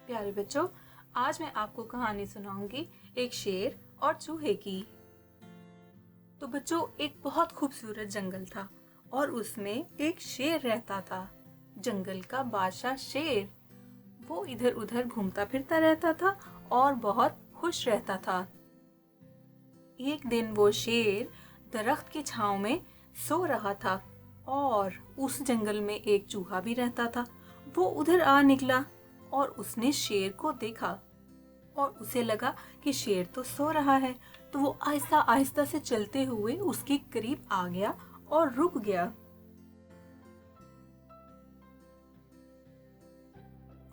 प्यारे बच्चों, आज मैं आपको कहानी सुनाऊंगी एक शेर और चूहे की। तो बच्चों, एक बहुत खूबसूरत जंगल था और उसमें एक शेर रहता था। जंगल का बादशाह शेर। वो इधर उधर घूमता फिरता रहता था और बहुत खुश रहता था। एक दिन वो शेर दरख्त की छांव में सो रहा था और उस जंगल में एक चूहा भी रहता था। वो उधर आ निकला और उसने शेर को देखा और उसे लगा कि शेर तो सो रहा है, तो वो आहिस्ता आहिस्ता से चलते हुए उसके करीब आ गया और रुक गया।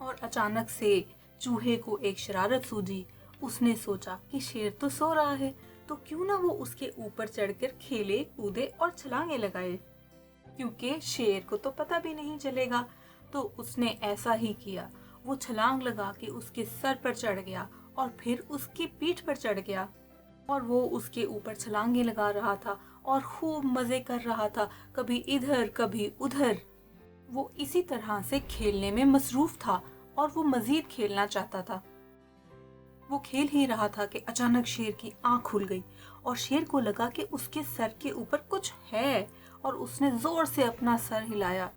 और अचानक से चूहे को एक शरारत सूझी। उसने सोचा कि शेर तो सो रहा है, तो क्यों ना वो उसके ऊपर चढ़कर खेले कूदे और छलांगे लगाए, क्योंकि शेर को तो पता भी नहीं चलेगा। तो उसने ऐसा ही किया। वो छलांग लगा के उसके सर पर चढ़ गया और फिर उसकी पीठ पर चढ़ गया और वो उसके ऊपर छलांगे लगा रहा था और खूब मजे कर रहा था, कभी इधर कभी उधर। वो इसी तरह से खेलने में मसरूफ था और वो मजीद खेलना चाहता था। वो खेल ही रहा था कि अचानक शेर की आंख खुल गई और शेर को लगा कि उसके सर के ऊपर कुछ है और उसने जोर से अपना सर हिलाया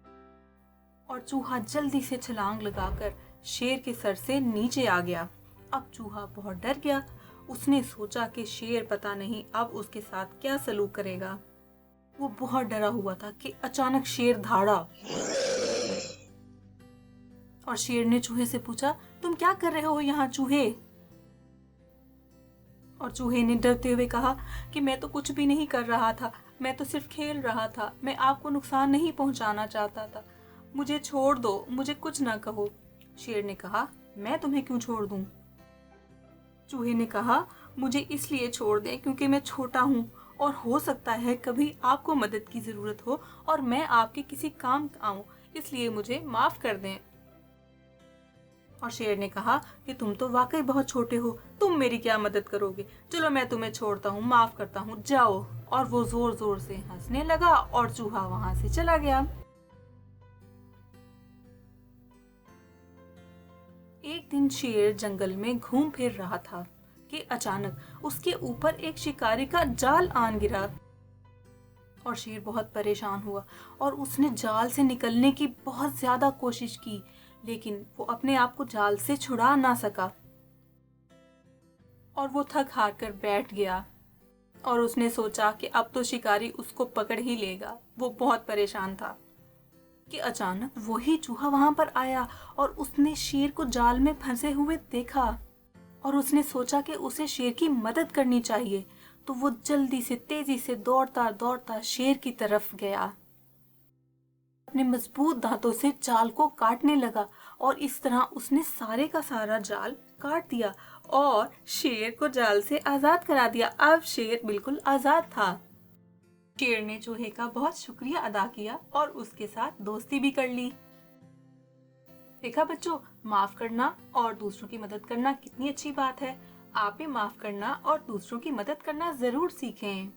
और चूहा जल्दी से छलांग लगाकर शेर के सर से नीचे आ गया। अब चूहा बहुत डर गया। उसने सोचा कि शेर पता नहीं अब उसके साथ क्या सलूक करेगा। वो बहुत डरा हुआ था कि अचानक शेर धाड़ा और शेर ने चूहे से पूछा, तुम क्या कर रहे हो यहाँ चूहे? और चूहे ने डरते हुए कहा कि मैं तो कुछ भी नहीं कर रहा था, मैं तो सिर्फ खेल रहा था, मैं आपको नुकसान नहीं पहुंचाना चाहता था, मुझे छोड़ दो, मुझे कुछ ना कहो। शेर ने कहा, मैं तुम्हें क्यों छोड़ दूं? चूहे ने कहा, मुझे इसलिए छोड़ दें क्योंकि मैं छोटा हूँ और हो सकता है कभी आपको मदद की जरूरत हो और मैं आपके किसी काम आऊं, इसलिए मुझे माफ कर दें। और शेर ने कहा कि तुम तो वाकई बहुत छोटे हो, तुम मेरी क्या मदद करोगे, चलो मैं तुम्हें छोड़ता हूँ, माफ करता हूँ, जाओ। और वो जोर जोर से हंसने लगा और चूहा वहां से चला गया। एक दिन शेर जंगल में घूम फिर रहा था कि अचानक उसके ऊपर एक शिकारी का जाल आन गिरा और शेर बहुत परेशान हुआ और उसने जाल से निकलने की बहुत ज्यादा कोशिश की, लेकिन वो अपने आप को जाल से छुड़ा ना सका और वो थक हार कर बैठ गया और उसने सोचा कि अब तो शिकारी उसको पकड़ ही लेगा। वो बहुत परेशान था कि अचानक वही चूहा वहां पर आया और उसने शेर को जाल में फंसे हुए देखा और उसने सोचा कि उसे शेर की मदद करनी चाहिए। तो वो जल्दी से तेजी से दौड़ता दौड़ता शेर की तरफ गया, अपने मजबूत दांतों से जाल को काटने लगा और इस तरह उसने सारे का सारा जाल काट दिया और शेर को जाल से आजाद करा दिया। अब शेर बिल्कुल आजाद था। शेर ने चूहे का बहुत शुक्रिया अदा किया और उसके साथ दोस्ती भी कर ली। देखा बच्चों, माफ करना और दूसरों की मदद करना कितनी अच्छी बात है। आप भी माफ करना और दूसरों की मदद करना जरूर सीखें।